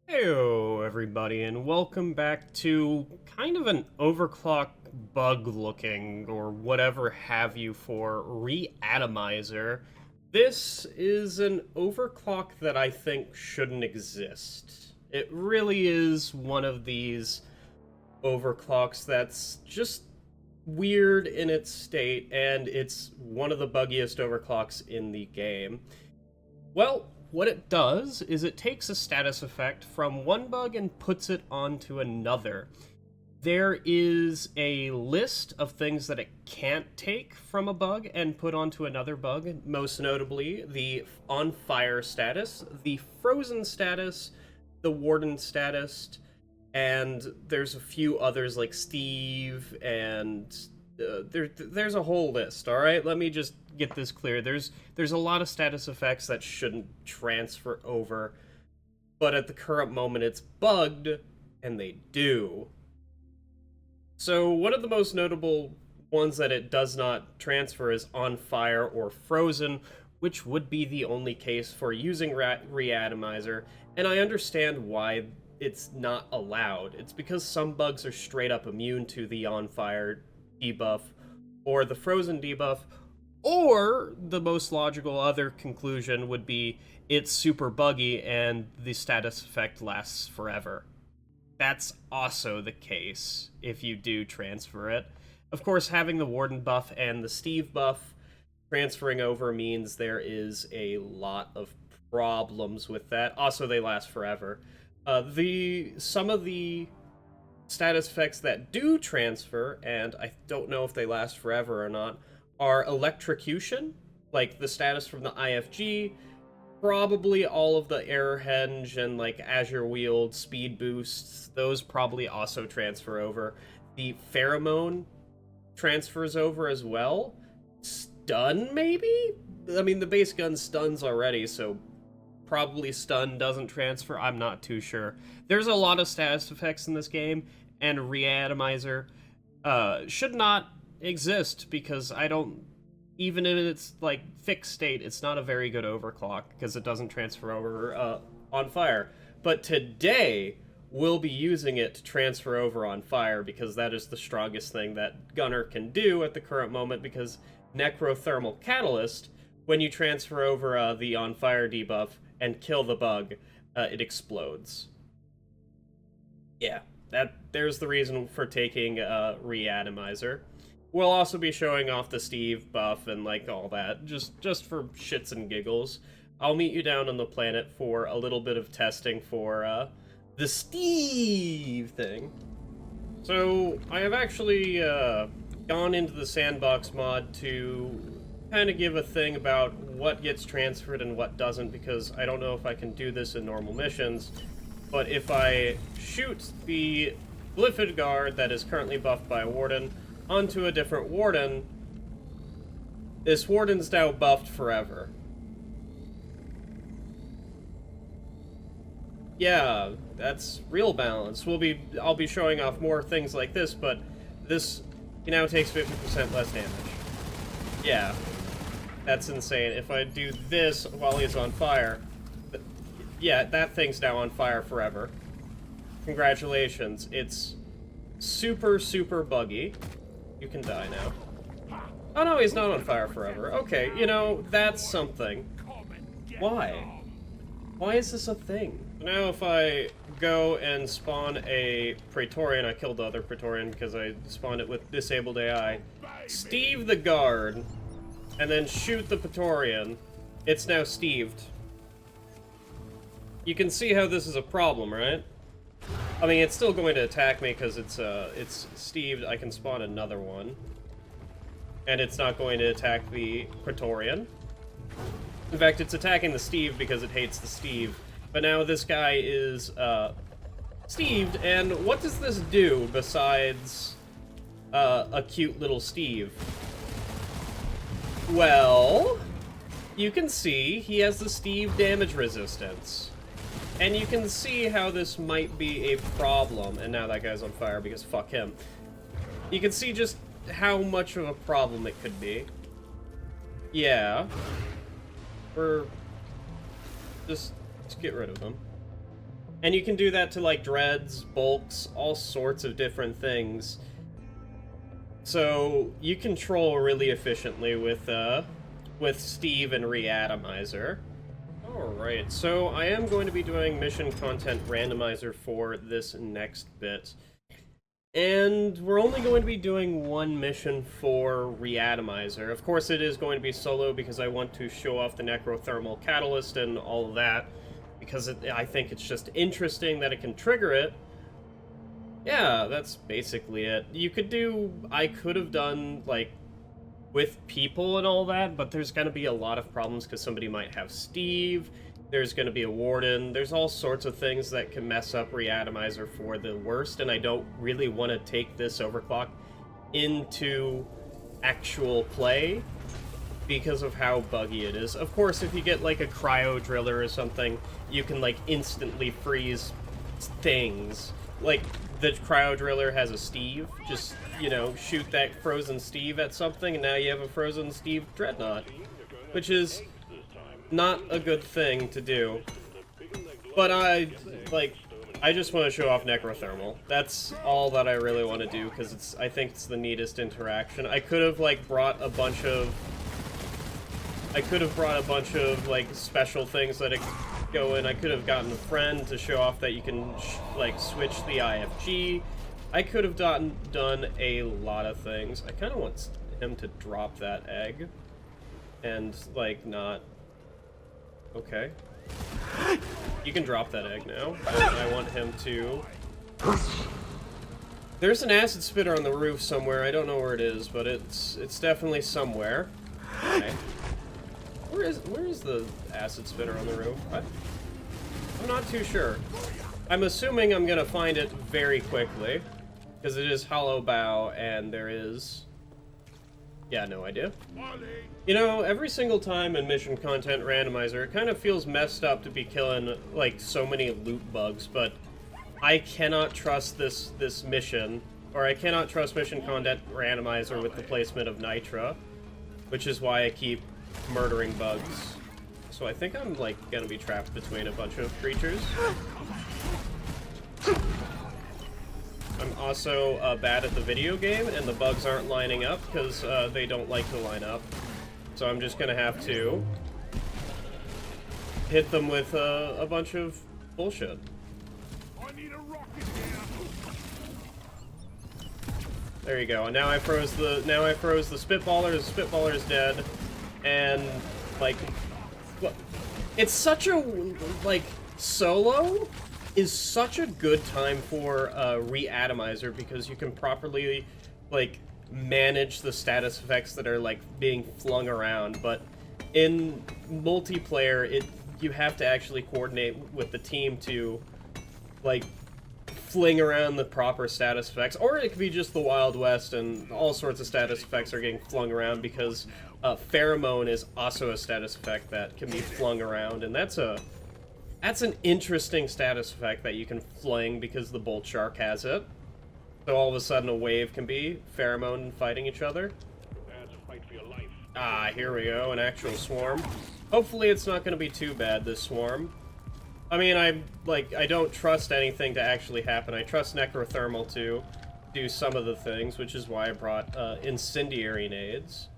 Heyo, everybody, and welcome back to kind of an overclock bug looking or whatever have you for Re-atomizer. This is an overclock that I think shouldn't exist. It really is one of these overclocks that's just weird in its state, and it's one of the buggiest overclocks in the game. Well, what it does is it takes a status effect from one bug and puts it onto another. There is a list of things that it can't take from a bug and put onto another bug, most notably the on fire status, the frozen status, the warden status, and there's a few others like Steve and there's a whole list. All right, let me just get this clear. There's a lot of status effects that shouldn't transfer over, but at the current moment it's bugged, and they do. So one of the most notable ones that it does not transfer is on fire or frozen, which would be the only case for using Re-atomizer, and I understand why it's not allowed. It's because some bugs are straight up immune to the on fire debuff or the frozen debuff, or the most logical other conclusion would be it's super buggy and the status effect lasts forever. That's also the case if you do transfer it. Of course, having the Warden buff and the Steve buff transferring over means there is a lot of problems with that. Also, they last forever. Some of the status effects that do transfer, and I don't know if they last forever or not, are electrocution, like the status from the IFG, probably all of the Error Henge and like Azure Wield, speed boosts, those probably also transfer over. The pheromone transfers over as well. Stun, maybe? I mean, the base gun stuns already, so probably stun doesn't transfer. I'm not too sure. There's a lot of status effects in this game, and Re-atomizer should not exist because I don't, even in its like fixed state, it's not a very good overclock because it doesn't transfer over on fire. But today we'll be using it to transfer over on fire because that is the strongest thing that Gunner can do at the current moment, because Necrothermal Catalyst, when you transfer over the on fire debuff and kill the bug, it explodes. Yeah, there's the reason for taking Re-atomizer. We'll also be showing off the Steve buff and like all that, just for shits and giggles. I'll meet you down on the planet for a little bit of testing for the Steve thing. So I have actually gone into the Sandbox mod to kind of give a thing about what gets transferred and what doesn't, because I don't know if I can do this in normal missions, but if I shoot the Glyphid Guard that is currently buffed by a Warden onto a different Warden, this Warden's now buffed forever. Yeah, that's real balance. I'll be showing off more things like this, but this now takes 50% less damage. Yeah, that's insane. If I do this while he's on fire, yeah, that thing's now on fire forever. Congratulations. It's super, super buggy. You can die now. Oh no, he's not on fire forever. Okay, you know, that's something. Why? Why is this a thing? Now if I go and spawn a Praetorian, I killed the other Praetorian because I spawned it with disabled AI, Steve the guard, and then shoot the Praetorian, it's now Steved. You can see how this is a problem, right? I mean, it's still going to attack me because it's Steved. I can spawn another one. And it's not going to attack the Praetorian. In fact, it's attacking the Steve because it hates the Steve. But now this guy is Steved, and what does this do besides a cute little Steve? Well, you can see he has the Steve damage resistance. And you can see how this might be a problem. And now that guy's on fire because fuck him. You can see just how much of a problem it could be. Yeah. Let's get rid of them. And you can do that to, like, dreads, bulks, all sorts of different things. So you control really efficiently with Steve and Re-atomizer. Alright, so I am going to be doing mission content randomizer for this next bit. And we're only going to be doing one mission for Re-atomizer. Of course it is going to be solo because I want to show off the necrothermal catalyst and all of that. Because I think it's just interesting that it can trigger it. Yeah, that's basically it. I could have done, like, with people and all that, but there's going to be a lot of problems because somebody might have Steve, there's going to be a warden, there's all sorts of things that can mess up Re-atomizer for the worst, and I don't really want to take this overclock into actual play because of how buggy it is. Of course, if you get, like, a cryo driller or something, you can, like, instantly freeze things. Like, the cryo driller has a Steve, just, you know, shoot that frozen Steve at something, and now you have a frozen Steve Dreadnought. Which is not a good thing to do. But I just want to show off necrothermal. That's all that I really want to do, because I think it's the neatest interaction. I could have, like, brought a bunch of, like, special things that go in. I could have gotten a friend to show off that you can, like, switch the IFG. I could have done a lot of things. I kind of want him to drop that egg. And, like, not... Okay. You can drop that egg now. I want him to... There's an acid spitter on the roof somewhere. I don't know where it is, but it's definitely somewhere. Okay. Where is the acid spitter on the roof? I'm not too sure. I'm assuming I'm gonna find it very quickly, because it is hollow bow, and there is... Yeah, no idea. You know, every single time in mission content randomizer, it kind of feels messed up to be killing, like, so many loot bugs, but I cannot trust this mission, or I cannot trust mission content randomizer with the placement of Nitra, which is why I keep murdering bugs. So I think I'm, like, gonna be trapped between a bunch of creatures. I'm also bad at the video game, and the bugs aren't lining up because they don't like to line up. So I'm just gonna have to hit them with a bunch of bullshit. There you go. And now I froze the Spitballer. The Spitballer's dead, and like, it's such a like solo is such a good time for Re-atomizer because you can properly, like, manage the status effects that are, like, being flung around, but in multiplayer, you have to actually coordinate with the team to, like, fling around the proper status effects, or it could be just the Wild West and all sorts of status effects are getting flung around because Pheromone is also a status effect that can be flung around, and that's an interesting status effect that you can fling because the Bolt Shark has it. So all of a sudden a wave can be Pheromone fighting each other. Ah, here we go, an actual swarm. Hopefully it's not going to be too bad, this swarm. I mean, I don't trust anything to actually happen. I trust Necrothermal to do some of the things, which is why I brought Incendiary Nades.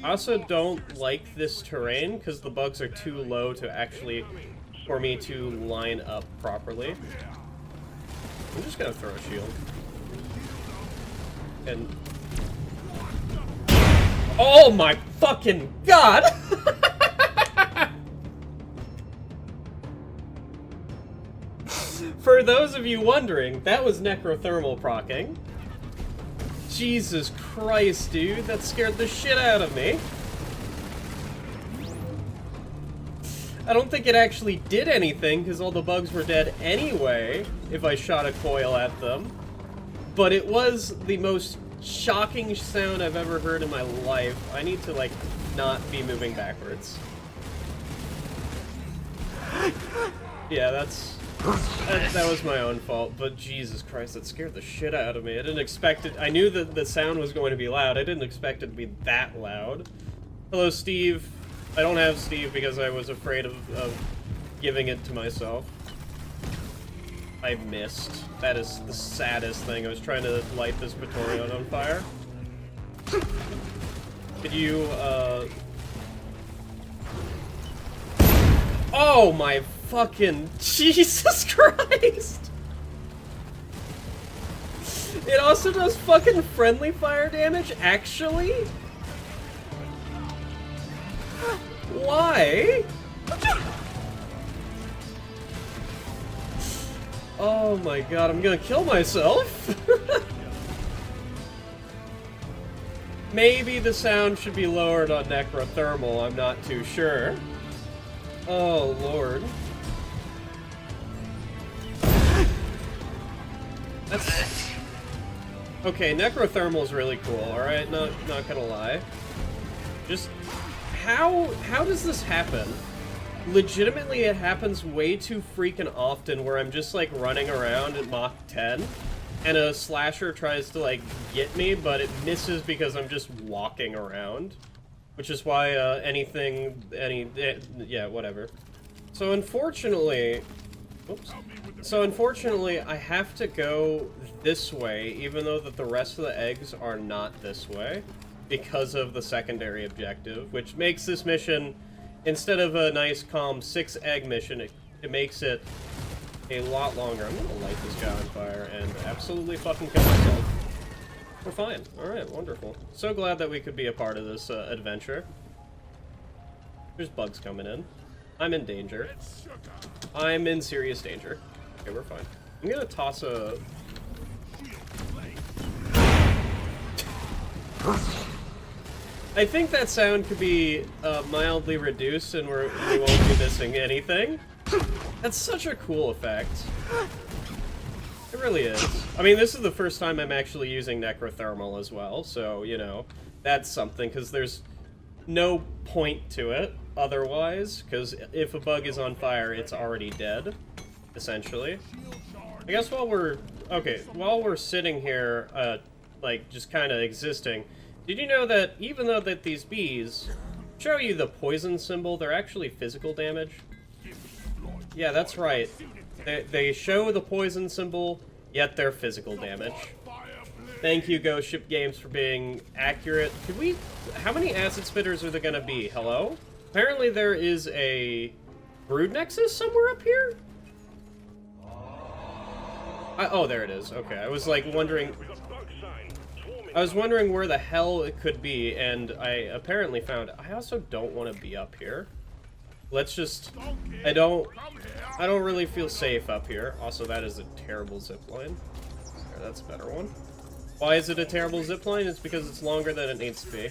I also don't like this terrain because the bugs are too low to actually... for me to line up properly. I'm just gonna throw a shield. And... Oh my fucking god! For those of you wondering, that was Necrothermal proccing. Jesus Christ, dude, that scared the shit out of me. I don't think it actually did anything, because all the bugs were dead anyway, if I shot a coil at them. But it was the most shocking sound I've ever heard in my life. I need to, like, not be moving backwards. Yeah, that was my own fault, but Jesus Christ, that scared the shit out of me. I didn't expect it. I knew that the sound was going to be loud. I didn't expect it to be that loud. Hello, Steve. I don't have Steve because I was afraid of giving it to myself. I missed. That is the saddest thing. I was trying to light this Praetorian on fire. Could you, Oh my fucking Jesus Christ! It also does fucking friendly fire damage, actually? Why? Oh my god, I'm gonna kill myself! Maybe the sound should be lowered on Necrothermal, I'm not too sure. Oh lord. That's... Okay, Necrothermal is really cool, alright? Not gonna lie. Just... How does this happen? Legitimately, it happens way too freaking often where I'm just, like, running around at Mach 10, and a slasher tries to, like, get me, but it misses because I'm just walking around. Which is why, yeah, whatever. So, unfortunately... Oops. So, unfortunately, I have to go this way, even though that the rest of the eggs are not this way, because of the secondary objective, which makes this mission... Instead of a nice, calm 6-egg mission, it makes it a lot longer. I'm gonna light this guy on fire and absolutely fucking kill myself. We're fine. Alright, wonderful. So glad that we could be a part of this adventure. There's bugs coming in. I'm in danger. I'm in serious danger. Okay, we're fine. I'm gonna toss a... I think that sound could be mildly reduced and we won't be missing anything. That's such a cool effect. It really is. I mean, this is the first time I'm actually using Necrothermal as well, so, you know, that's something, because there's no point to it otherwise, because if a bug is on fire, it's already dead, essentially. I guess while we're sitting here, like, just kind of existing, did you know that even though that these bees show you the poison symbol, they're actually physical damage? Yeah, that's right. They show the poison symbol, yet they're physical damage. Thank you, Ghost Ship Games, for being accurate. Could we... How many acid spitters are there gonna be? Hello? Apparently there is a brood nexus somewhere up here? Oh, there it is. Okay, I was like wondering... I was wondering where the hell it could be, and I apparently found... I also don't want to be up here. Let's just... I don't really feel safe up here. Also, that is a terrible zipline. There, that's a better one. Why is it a terrible zipline? It's because it's longer than it needs to be.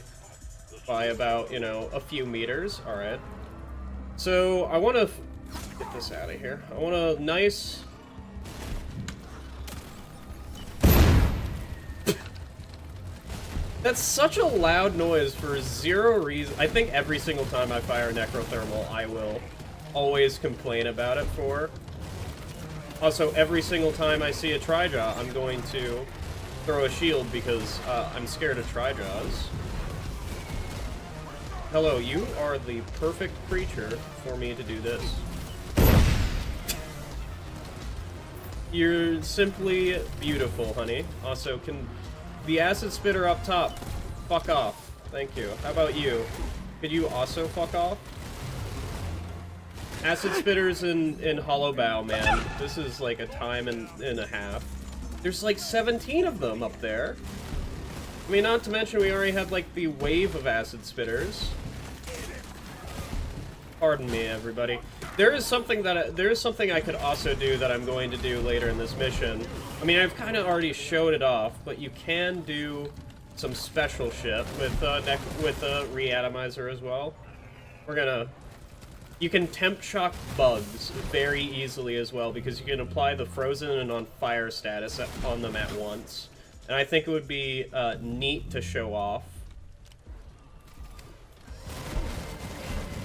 By about, you know, a few meters. Alright. So, I want to... Get this out of here. I want a nice... That's such a loud noise for zero reason. I think every single time I fire Necrothermal, I will always complain about it for. Also, every single time I see a Trijaw, I'm going to throw a shield because I'm scared of Trijaws. Hello, you are the perfect creature for me to do this. You're simply beautiful, honey. Also, can... The acid spitter up top. Fuck off. Thank you. How about you? Could you also fuck off? Acid spitters in Hollow Bow, man. This is like a time and a half. There's like 17 of them up there. I mean, not to mention we already had like the wave of acid spitters. Pardon me, everybody. There is something I could also do that I'm going to do later in this mission. I mean, I've kind of already showed it off, but you can do some special shit with Re-atomizer as well. You can temp shock bugs very easily as well, because you can apply the frozen and on fire status on them at once. And I think it would be neat to show off.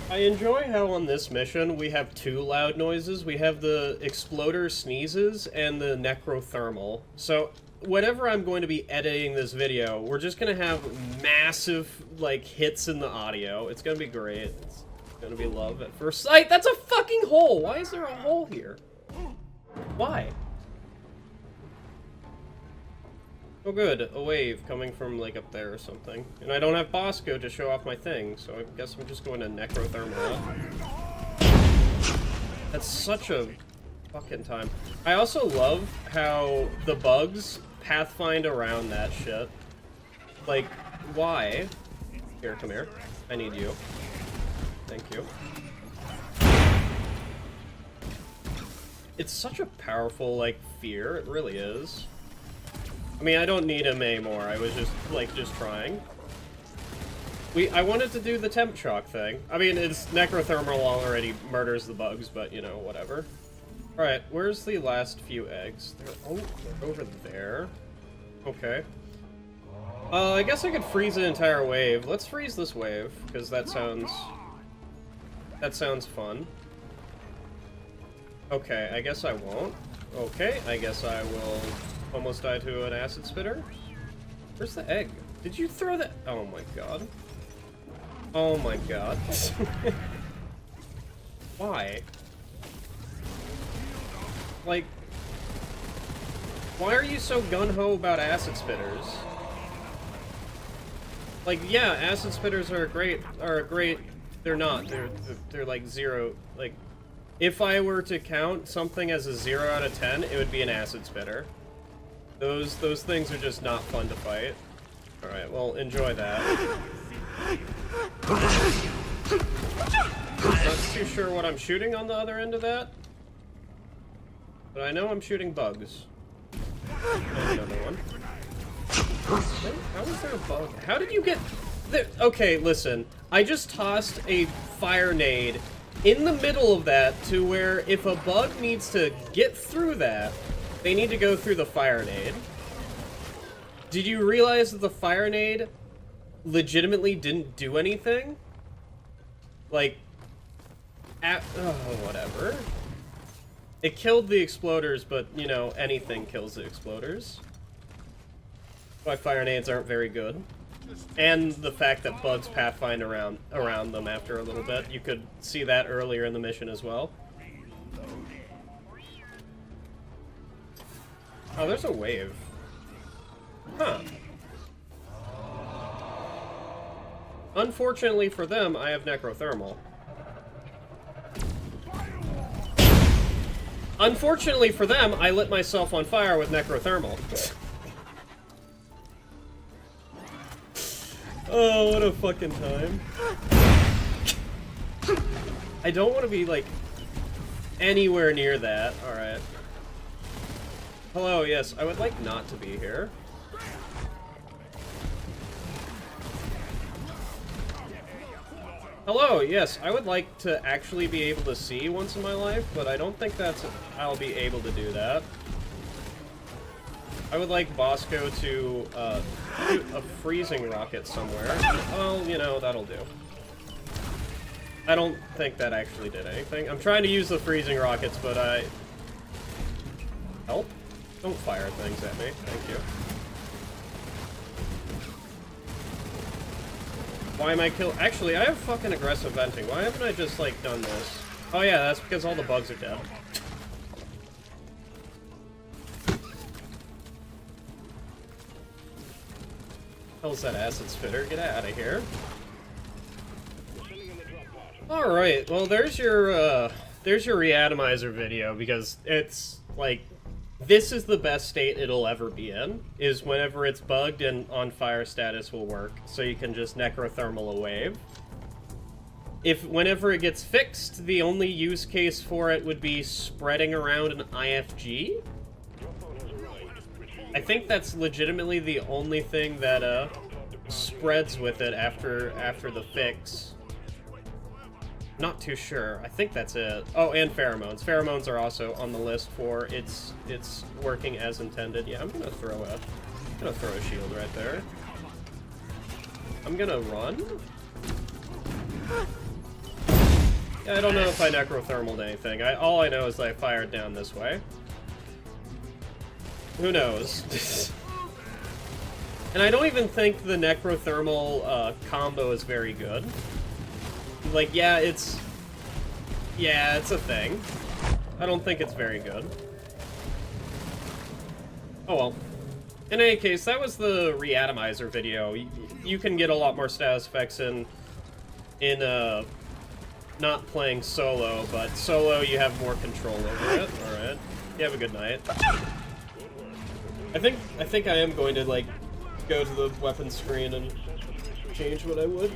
I enjoy how on this mission we have two loud noises. We have the exploder sneezes and the necrothermal. So whenever I'm going to be editing this video, we're just going to have massive like hits in the audio. It's going to be great. It's going to be love at first sight. That's a fucking hole! Why is there a hole here? Why? Oh good, a wave coming from like up there or something. And I don't have Bosco to show off my thing, so I guess I'm just going to Necrothermal. That's such a fucking time. I also love how the bugs pathfind around that shit. Like, why? Here, come here. I need you. Thank you. It's such a powerful, like, fear. It really is. I mean, I don't need him anymore. I was just, like, trying. I wanted to do the temp shock thing. I mean, it's Necrothermal already murders the bugs, but, you know, whatever. Alright, where's the last few eggs? They're over there. Okay. I guess I could freeze an entire wave. Let's freeze this wave, because that sounds fun. Okay, I guess I won't. Okay, I guess I will almost die to an acid spitter. Where's the egg? Did you throw that? Oh my god. Oh my god. Why? Like, why are you so gun-ho about acid spitters? Like, yeah, acid spitters are a great, they're not, they're like 0, like, if I were to count something as a 0 out of 10, it would be an acid spitter. Those things are just not fun to fight. Alright, well, enjoy that. Not too sure what I'm shooting on the other end of that. But I know I'm shooting bugs. And another one. Wait, how is there a bug? How did you get there? Okay, listen. I just tossed a fire nade in the middle of that to where if a bug needs to get through that, they need to go through the fire nade. Did you realize that the fire nade legitimately didn't do anything? Like, whatever. It killed the exploders, but, you know, anything kills the exploders. Why fire nades aren't very good. And the fact that bugs pathfind around them after a little bit. You could see that earlier in the mission as well. Oh, there's a wave. Huh. Unfortunately for them, I have Necrothermal. Unfortunately for them, I lit myself on fire with Necrothermal. Oh, what a fucking time. I don't want to be, like, anywhere near that. Alright. Hello, yes, I would like not to be here. Hello, yes, I would like to actually be able to see once in my life, but I don't think I'll be able to do that. I would like Bosco to shoot a freezing rocket somewhere. Well, you know, that'll do. I don't think that actually did anything. I'm trying to use the freezing rockets, but Help? Don't fire things at me. Thank you. Why am I Actually, I have fucking aggressive venting. Why haven't I just, like, done this? Oh yeah, that's because all the bugs are dead. Hell's that acid spitter? Get out of here. Alright, well there's your Re-atomizer video, because it's, like, this is the best state it'll ever be in, is whenever it's bugged and on fire status will work, so you can just Necrothermal a wave. Whenever it gets fixed, the only use case for it would be spreading around an IFG? I think that's legitimately the only thing that, spreads with it after the fix. Not too sure. I think that's it. Oh, and pheromones. Pheromones are also on the list for it's working as intended. Yeah, I'm gonna throw a shield right there. I'm gonna run. Yeah, I don't know if I Necrothermaled anything. All I know is that I fired down this way. Who knows? And I don't even think the Necrothermal combo is very good. Like, yeah, it's a thing. I don't think it's very good. Oh well. In any case, that was the Re-atomizer video. You can get a lot more status effects in not playing solo, but solo you have more control over it. Alright. You have a good night. I think I am going to, like, go to the weapon screen and change what I would.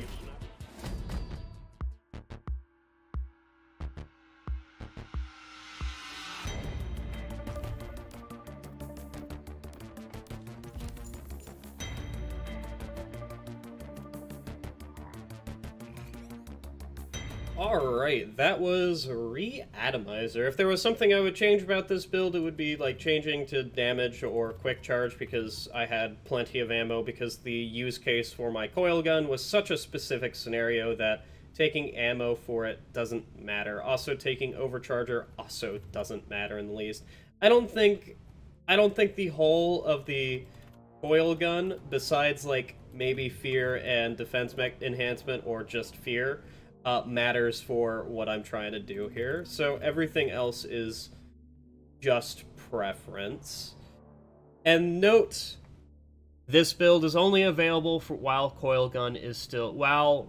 Alright, that was Re-atomizer. If there was something I would change about this build, it would be like changing to damage or quick charge, because I had plenty of ammo, because the use case for my coil gun was such a specific scenario that taking ammo for it doesn't matter. Also, taking overcharger also doesn't matter in the least. I don't think the whole of the coil gun, besides like maybe fear and defense enhancement or just fear, matters for what I'm trying to do here. So everything else is just preference. And note, this build is only available for while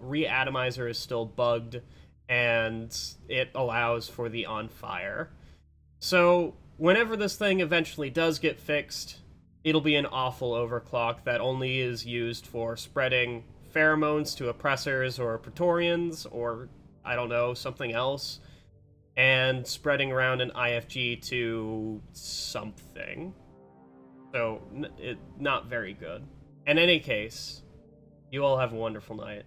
Re-atomizer is still bugged, and it allows for the on fire. So whenever this thing eventually does get fixed, it'll be an awful overclock that only is used for spreading pheromones to oppressors or Praetorians, or, I don't know, something else, and spreading around an IFG to something. So, not very good. In any case, you all have a wonderful night.